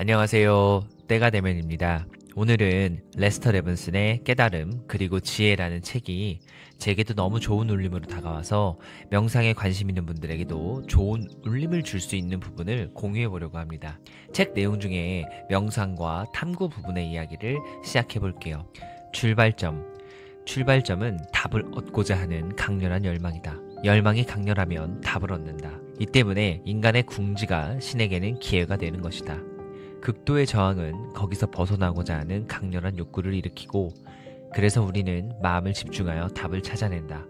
안녕하세요. 때가 되면입니다. 오늘은 레스터 레븐슨의 깨달음 그리고 지혜라는 책이 제게도 너무 좋은 울림으로 다가와서 명상에 관심 있는 분들에게도 좋은 울림을 줄 수 있는 부분을 공유해 보려고 합니다. 책 내용 중에 명상과 탐구 부분의 이야기를 시작해 볼게요. 출발점은 답을 얻고자 하는 강렬한 열망이다. 열망이 강렬하면 답을 얻는다. 이 때문에 인간의 궁지가 신에게는 기회가 되는 것이다. 극도의 저항은 거기서 벗어나고자 하는 강렬한 욕구를 일으키고, 그래서 우리는 마음을 집중하여 답을 찾아낸다.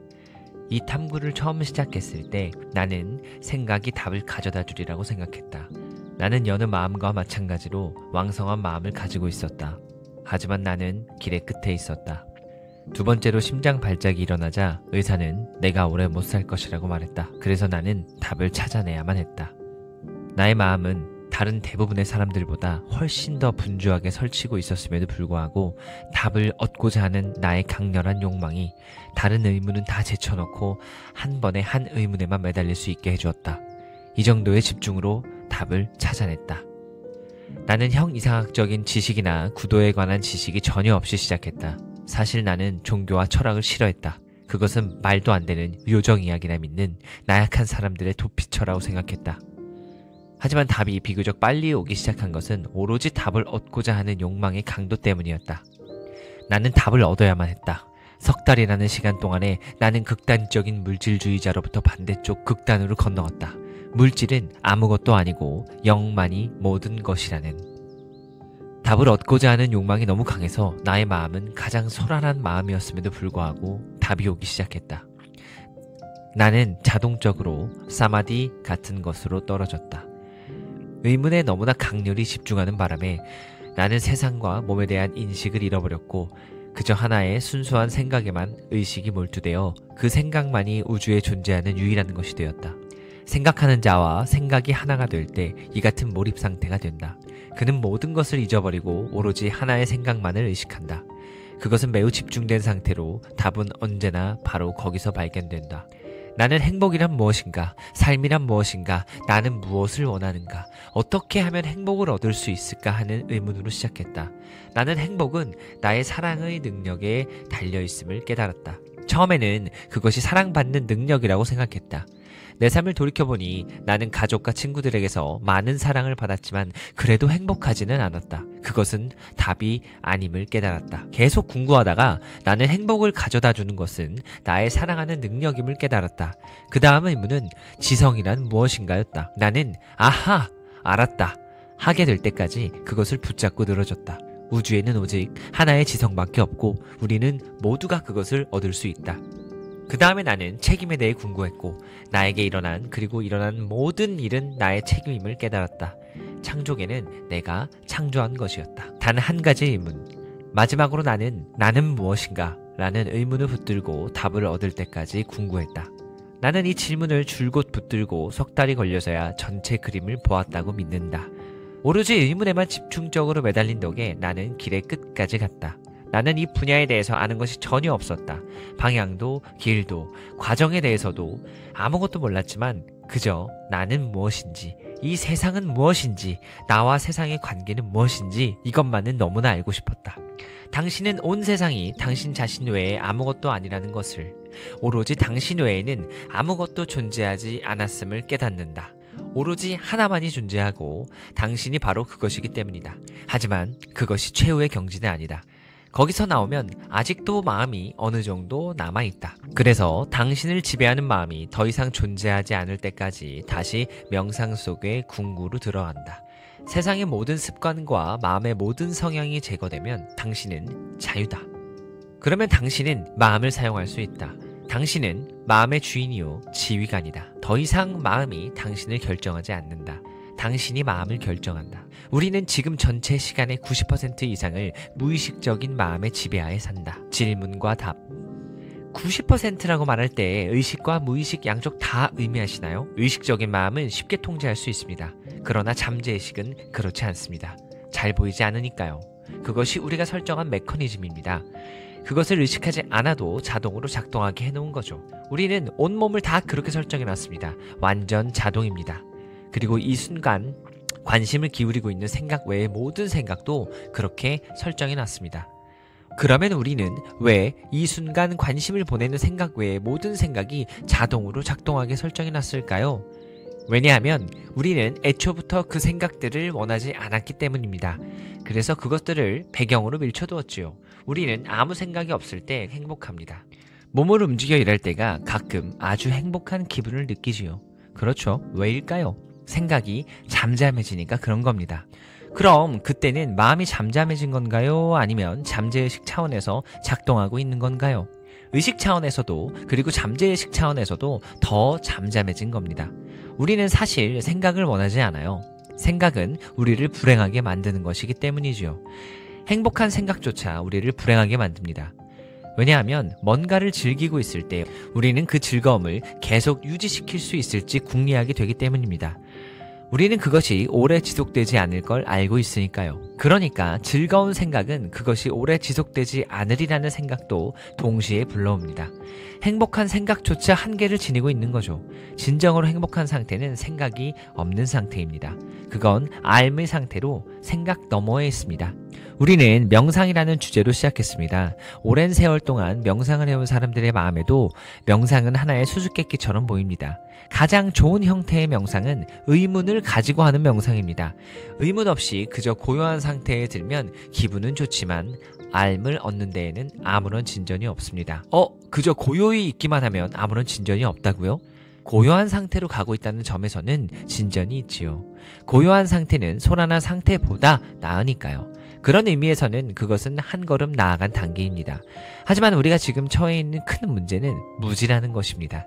이 탐구를 처음 시작했을 때 나는 생각이 답을 가져다 주리라고 생각했다. 나는 여느 마음과 마찬가지로 왕성한 마음을 가지고 있었다. 하지만 나는 길의 끝에 있었다. 두 번째로 심장 발작이 일어나자 의사는 내가 오래 못 살 것이라고 말했다. 그래서 나는 답을 찾아내야만 했다. 나의 마음은 다른 대부분의 사람들보다 훨씬 더 분주하게 설치고 있었음에도 불구하고 답을 얻고자 하는 나의 강렬한 욕망이 다른 의문은 다 제쳐놓고 한 번에 한 의문에만 매달릴 수 있게 해주었다. 이 정도의 집중으로 답을 찾아냈다. 나는 형이상학적인 지식이나 구도에 관한 지식이 전혀 없이 시작했다. 사실 나는 종교와 철학을 싫어했다. 그것은 말도 안 되는 요정 이야기나 믿는 나약한 사람들의 도피처라고 생각했다. 하지만 답이 비교적 빨리 오기 시작한 것은 오로지 답을 얻고자 하는 욕망의 강도 때문이었다. 나는 답을 얻어야만 했다. 석 달이라는 시간 동안에 나는 극단적인 물질주의자로부터 반대쪽 극단으로 건너갔다. 물질은 아무것도 아니고 영만이 모든 것이라는. 답을 얻고자 하는 욕망이 너무 강해서 나의 마음은 가장 소란한 마음이었음에도 불구하고 답이 오기 시작했다. 나는 자동적으로 사마디 같은 것으로 떨어졌다. 의문에 너무나 강렬히 집중하는 바람에 나는 세상과 몸에 대한 인식을 잃어버렸고 그저 하나의 순수한 생각에만 의식이 몰두되어 그 생각만이 우주에 존재하는 유일한 것이 되었다. 생각하는 자와 생각이 하나가 될 때 이 같은 몰입 상태가 된다. 그는 모든 것을 잊어버리고 오로지 하나의 생각만을 의식한다. 그것은 매우 집중된 상태로 답은 언제나 바로 거기서 발견된다. 나는 행복이란 무엇인가? 삶이란 무엇인가? 나는 무엇을 원하는가? 어떻게 하면 행복을 얻을 수 있을까 하는 의문으로 시작했다. 나는 행복은 나의 사랑의 능력에 달려있음을 깨달았다. 처음에는 그것이 사랑받는 능력이라고 생각했다. 내 삶을 돌이켜보니 나는 가족과 친구들에게서 많은 사랑을 받았지만 그래도 행복하지는 않았다. 그것은 답이 아님을 깨달았다. 계속 궁구하다가 나는 행복을 가져다 주는 것은 나의 사랑하는 능력임을 깨달았다. 그 다음 의문은 지성이란 무엇인가였다. 나는 아하! 알았다. 하게 될 때까지 그것을 붙잡고 늘어졌다. 우주에는 오직 하나의 지성밖에 없고 우리는 모두가 그것을 얻을 수 있다. 그 다음에 나는 책임에 대해 궁구했고 나에게 일어난 그리고 일어난 모든 일은 나의 책임임을 깨달았다. 창조계는 내가 창조한 것이었다. 단 한 가지 의문. 마지막으로 나는 무엇인가? 라는 의문을 붙들고 답을 얻을 때까지 궁구했다. 나는 이 질문을 줄곧 붙들고 석 달이 걸려서야 전체 그림을 보았다고 믿는다. 오로지 의문에만 집중적으로 매달린 덕에 나는 길의 끝까지 갔다. 나는 이 분야에 대해서 아는 것이 전혀 없었다. 방향도 길도 과정에 대해서도 아무것도 몰랐지만 그저 나는 무엇인지 이 세상은 무엇인지 나와 세상의 관계는 무엇인지 이것만은 너무나 알고 싶었다. 당신은 온 세상이 당신 자신 외에 아무것도 아니라는 것을 오로지 당신 외에는 아무것도 존재하지 않았음을 깨닫는다. 오로지 하나만이 존재하고 당신이 바로 그것이기 때문이다. 하지만 그것이 최후의 경지는 아니다. 거기서 나오면 아직도 마음이 어느 정도 남아있다. 그래서 당신을 지배하는 마음이 더 이상 존재하지 않을 때까지 다시 명상 속의 궁구로 들어간다. 세상의 모든 습관과 마음의 모든 성향이 제거되면 당신은 자유다. 그러면 당신은 마음을 사용할 수 있다. 당신은 마음의 주인이요 지휘관이다. 더 이상 마음이 당신을 결정하지 않는다. 당신이 마음을 결정한다. 우리는 지금 전체 시간의 90% 이상을 무의식적인 마음의 지배하에 산다. 질문과 답. 90%라고 말할 때 의식과 무의식 양쪽 다 의미하시나요? 의식적인 마음은 쉽게 통제할 수 있습니다. 그러나 잠재의식은 그렇지 않습니다. 잘 보이지 않으니까요. 그것이 우리가 설정한 메커니즘입니다. 그것을 의식하지 않아도 자동으로 작동하게 해놓은 거죠. 우리는 온몸을 다 그렇게 설정해놨습니다. 완전 자동입니다. 그리고 이 순간 관심을 기울이고 있는 생각 외의 모든 생각도 그렇게 설정해 놨습니다. 그러면 우리는 왜 이 순간 관심을 보내는 생각 외의 모든 생각이 자동으로 작동하게 설정해 놨을까요? 왜냐하면 우리는 애초부터 그 생각들을 원하지 않았기 때문입니다. 그래서 그것들을 배경으로 밀쳐두었지요. 우리는 아무 생각이 없을 때 행복합니다. 몸을 움직여 일할 때가 가끔 아주 행복한 기분을 느끼지요. 그렇죠. 왜일까요? 생각이 잠잠해지니까 그런 겁니다. 그럼 그때는 마음이 잠잠해진 건가요? 아니면 잠재의식 차원에서 작동하고 있는 건가요? 의식 차원에서도 그리고 잠재의식 차원에서도 더 잠잠해진 겁니다. 우리는 사실 생각을 원하지 않아요. 생각은 우리를 불행하게 만드는 것이기 때문이지요. 행복한 생각조차 우리를 불행하게 만듭니다. 왜냐하면 뭔가를 즐기고 있을 때 우리는 그 즐거움을 계속 유지시킬 수 있을지 궁리하게 되기 때문입니다. 우리는 그것이 오래 지속되지 않을 걸 알고 있으니까요. 그러니까 즐거운 생각은 그것이 오래 지속되지 않으리라는 생각도 동시에 불러옵니다. 행복한 생각조차 한계를 지니고 있는 거죠. 진정으로 행복한 상태는 생각이 없는 상태입니다. 그건 알의 상태로 생각 너머에 있습니다. 우리는 명상이라는 주제로 시작했습니다. 오랜 세월 동안 명상을 해온 사람들의 마음에도 명상은 하나의 수수께끼처럼 보입니다. 가장 좋은 형태의 명상은 의문을 가지고 하는 명상입니다. 의문 없이 그저 고요한 상태에 들면 기분은 좋지만 알을 얻는 데에는 아무런 진전이 없습니다. 그저 고요히 있기만 하면 아무런 진전이 없다고요? 고요한 상태로 가고 있다는 점에서는 진전이 있지요. 고요한 상태는 소란한 상태보다 나으니까요. 그런 의미에서는 그것은 한 걸음 나아간 단계입니다. 하지만 우리가 지금 처해 있는 큰 문제는 무지라는 것입니다.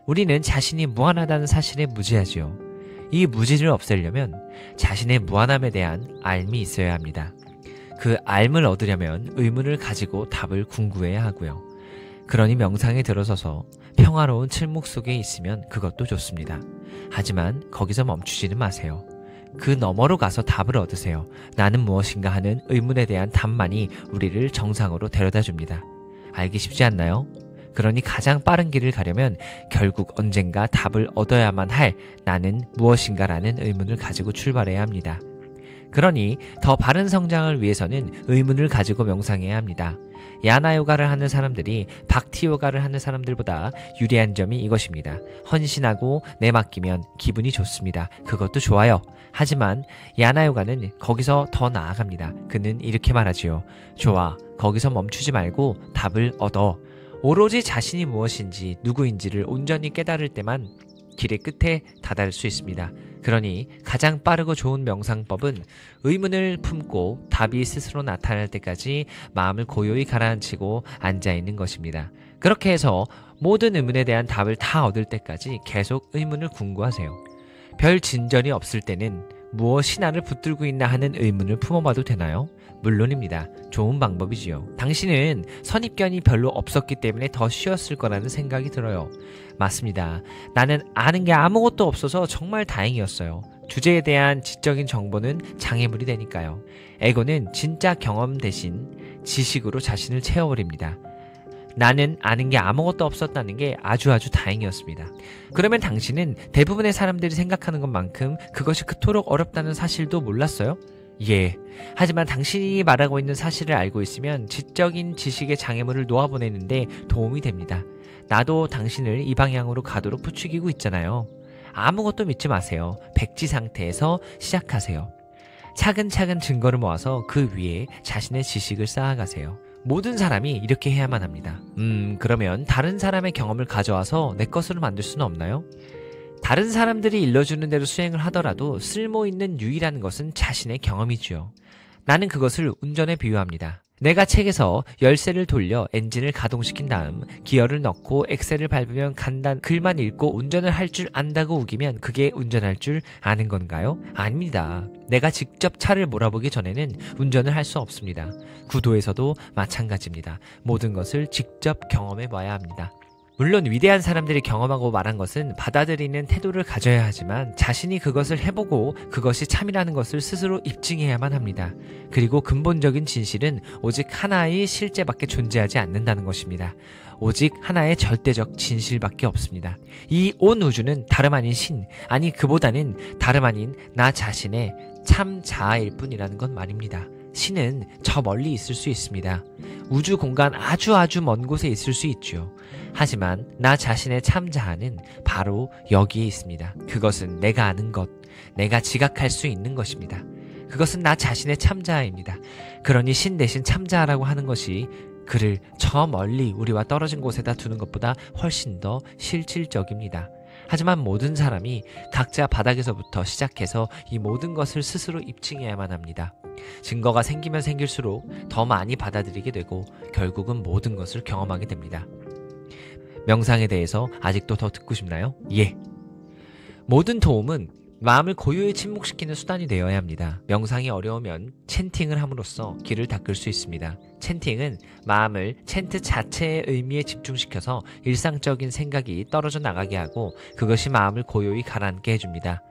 우리는 자신이 무한하다는 사실에 무지하지요. 이 무지를 없애려면 자신의 무한함에 대한 알미 있어야 합니다. 그 알을 얻으려면 의문을 가지고 답을 궁구해야 하고요. 그러니 명상에 들어서서 평화로운 칠묵 속에 있으면 그것도 좋습니다. 하지만 거기서 멈추지는 마세요. 그 너머로 가서 답을 얻으세요. 나는 무엇인가 하는 의문에 대한 답만이 우리를 정상으로 데려다 줍니다. 알기 쉽지 않나요? 그러니 가장 빠른 길을 가려면 결국 언젠가 답을 얻어야만 할 나는 무엇인가라는 의문을 가지고 출발해야 합니다. 그러니 더 바른 성장을 위해서는 의문을 가지고 명상해야 합니다. 야나 요가를 하는 사람들이 박티 요가를 하는 사람들보다 유리한 점이 이것입니다. 헌신하고 내맡기면 기분이 좋습니다. 그것도 좋아요. 하지만 야나 요가는 거기서 더 나아갑니다. 그는 이렇게 말하지요. 좋아, 거기서 멈추지 말고 답을 얻어. 오로지 자신이 무엇인지 누구인지를 온전히 깨달을 때만 길의 끝에 다다를 수 있습니다. 그러니 가장 빠르고 좋은 명상법은 의문을 품고 답이 스스로 나타날 때까지 마음을 고요히 가라앉히고 앉아있는 것입니다. 그렇게 해서 모든 의문에 대한 답을 다 얻을 때까지 계속 의문을 궁구하세요. 별 진전이 없을 때는 무엇이 나를 붙들고 있나 하는 의문을 품어봐도 되나요? 물론입니다. 좋은 방법이지요. 당신은 선입견이 별로 없었기 때문에 더 쉬웠을 거라는 생각이 들어요. 맞습니다. 나는 아는 게 아무것도 없어서 정말 다행이었어요. 주제에 대한 지적인 정보는 장애물이 되니까요. 에고는 진짜 경험 대신 지식으로 자신을 채워버립니다. 나는 아는 게 아무것도 없었다는 게 아주 다행이었습니다. 그러면 당신은 대부분의 사람들이 생각하는 것만큼 그것이 그토록 어렵다는 사실도 몰랐어요? 예. 하지만 당신이 말하고 있는 사실을 알고 있으면 지적인 지식의 장애물을 놓아보내는데 도움이 됩니다. 나도 당신을 이 방향으로 가도록 부추기고 있잖아요. 아무것도 믿지 마세요. 백지 상태에서 시작하세요. 차근차근 증거를 모아서 그 위에 자신의 지식을 쌓아가세요. 모든 사람이 이렇게 해야만 합니다. 그러면 다른 사람의 경험을 가져와서 내 것으로 만들 수는 없나요? 다른 사람들이 일러주는 대로 수행을 하더라도 쓸모있는 유일한 것은 자신의 경험이지요. 나는 그것을 운전에 비유합니다. 내가 책에서 열쇠를 돌려 엔진을 가동시킨 다음 기어를 넣고 엑셀을 밟으면 간단 글만 읽고 운전을 할 줄 안다고 우기면 그게 운전할 줄 아는 건가요? 아닙니다. 내가 직접 차를 몰아보기 전에는 운전을 할 수 없습니다. 구도에서도 마찬가지입니다. 모든 것을 직접 경험해 봐야 합니다. 물론 위대한 사람들이 경험하고 말한 것은 받아들이는 태도를 가져야 하지만 자신이 그것을 해보고 그것이 참이라는 것을 스스로 입증해야만 합니다. 그리고 근본적인 진실은 오직 하나의 실제밖에 존재하지 않는다는 것입니다. 오직 하나의 절대적 진실밖에 없습니다. 이 온 우주는 다름 아닌 신, 아니 그보다는 다름 아닌 나 자신의 참 자아일 뿐이라는 건 말입니다. 신은 저 멀리 있을 수 있습니다. 우주 공간 아주 먼 곳에 있을 수 있죠. 하지만 나 자신의 참 자아는 바로 여기에 있습니다. 그것은 내가 아는 것, 내가 지각할 수 있는 것입니다. 그것은 나 자신의 참 자아입니다. 그러니 신 대신 참 자아라고 하는 것이 그를 저 멀리 우리와 떨어진 곳에다 두는 것보다 훨씬 더 실질적입니다. 하지만 모든 사람이 각자 바닥에서부터 시작해서 이 모든 것을 스스로 입증해야만 합니다. 증거가 생기면 생길수록 더 많이 받아들이게 되고 결국은 모든 것을 경험하게 됩니다. 명상에 대해서 아직도 더 듣고 싶나요? 예. 모든 도움은 마음을 고요히 침묵시키는 수단이 되어야 합니다. 명상이 어려우면 챈팅을 함으로써 길을 닦을 수 있습니다. 챈팅은 마음을 챈트 자체의 의미에 집중시켜서 일상적인 생각이 떨어져 나가게 하고 그것이 마음을 고요히 가라앉게 해줍니다.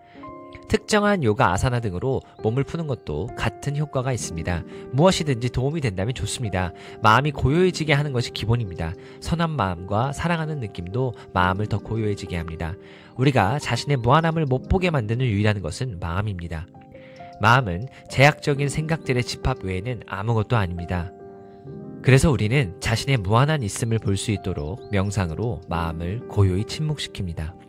특정한 요가 아사나 등으로 몸을 푸는 것도 같은 효과가 있습니다. 무엇이든지 도움이 된다면 좋습니다. 마음이 고요해지게 하는 것이 기본입니다. 선한 마음과 사랑하는 느낌도 마음을 더 고요해지게 합니다. 우리가 자신의 무한함을 못 보게 만드는 유일한 것은 마음입니다. 마음은 제약적인 생각들의 집합 외에는 아무것도 아닙니다. 그래서 우리는 자신의 무한한 있음을 볼 수 있도록 명상으로 마음을 고요히 침묵시킵니다.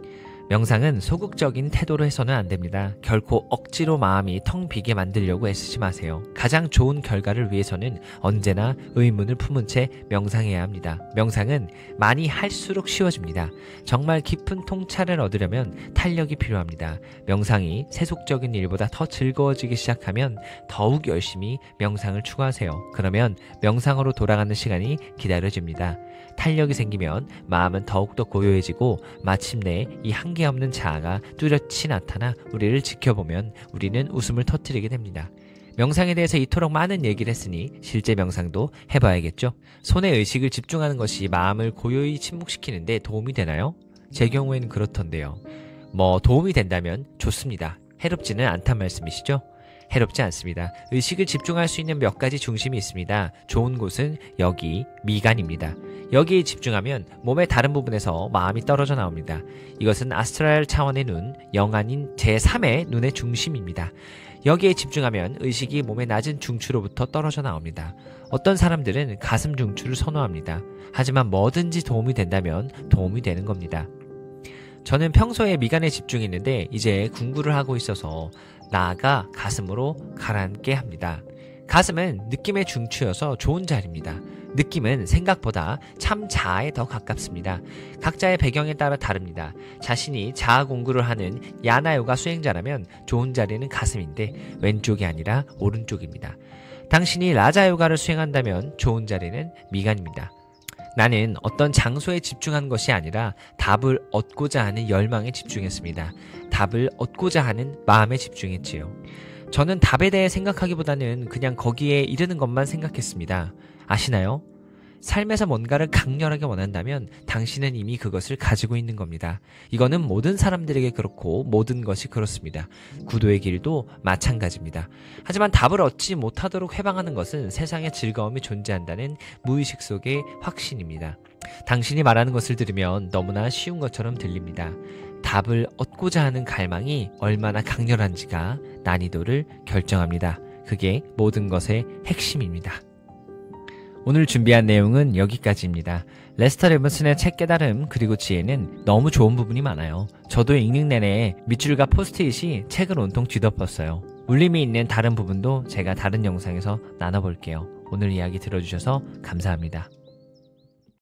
명상은 소극적인 태도로 해서는 안 됩니다. 결코 억지로 마음이 텅 비게 만들려고 애쓰지 마세요. 가장 좋은 결과를 위해서는 언제나 의문을 품은 채 명상해야 합니다. 명상은 많이 할수록 쉬워집니다. 정말 깊은 통찰을 얻으려면 탄력이 필요합니다. 명상이 세속적인 일보다 더 즐거워지기 시작하면 더욱 열심히 명상을 추구하세요. 그러면 명상으로 돌아가는 시간이 기다려집니다. 탄력이 생기면 마음은 더욱더 고요해지고 마침내 이 한계 없는 자아가 뚜렷이 나타나 우리를 지켜보면 우리는 웃음을 터뜨리게 됩니다. 명상에 대해서 이토록 많은 얘기를 했으니 실제 명상도 해봐야겠죠? 손에 의식을 집중하는 것이 마음을 고요히 침묵시키는데 도움이 되나요? 제 경우에는 그렇던데요. 도움이 된다면 좋습니다. 해롭지는 않단 말씀이시죠? 해롭지 않습니다. 의식을 집중할 수 있는 몇 가지 중심이 있습니다. 좋은 곳은 여기 미간입니다. 여기에 집중하면 몸의 다른 부분에서 마음이 떨어져 나옵니다. 이것은 아스트랄 차원의 눈, 영안인 제3의 눈의 중심입니다. 여기에 집중하면 의식이 몸의 낮은 중추로부터 떨어져 나옵니다. 어떤 사람들은 가슴 중추를 선호합니다. 하지만 뭐든지 도움이 된다면 도움이 되는 겁니다. 저는 평소에 미간에 집중했는데 이제 궁구를 하고 있어서 나아가 가슴으로 가라앉게 합니다. 가슴은 느낌의 중추여서 좋은 자리입니다. 느낌은 생각보다 참 자아에 더 가깝습니다. 각자의 배경에 따라 다릅니다. 자신이 자아 공부를 하는 야나 요가 수행자라면 좋은 자리는 가슴인데 왼쪽이 아니라 오른쪽입니다. 당신이 라자 요가를 수행한다면 좋은 자리는 미간입니다. 나는 어떤 장소에 집중한 것이 아니라 답을 얻고자 하는 열망에 집중했습니다. 답을 얻고자 하는 마음에 집중했지요. 저는 답에 대해 생각하기보다는 그냥 거기에 이르는 것만 생각했습니다. 아시나요? 삶에서 뭔가를 강렬하게 원한다면 당신은 이미 그것을 가지고 있는 겁니다. 이거는 모든 사람들에게 그렇고 모든 것이 그렇습니다. 구도의 길도 마찬가지입니다. 하지만 답을 얻지 못하도록 해방하는 것은 세상에 즐거움이 존재한다는 무의식 속의 확신입니다. 당신이 말하는 것을 들으면 너무나 쉬운 것처럼 들립니다. 답을 얻고자 하는 갈망이 얼마나 강렬한지가 난이도를 결정합니다. 그게 모든 것의 핵심입니다. 오늘 준비한 내용은 여기까지입니다. 레스터 레븐슨의 책 깨달음 그리고 지혜는 너무 좋은 부분이 많아요. 저도 읽는 내내 밑줄과 포스트잇이 책을 온통 뒤덮었어요. 울림이 있는 다른 부분도 제가 다른 영상에서 나눠볼게요. 오늘 이야기 들어주셔서 감사합니다.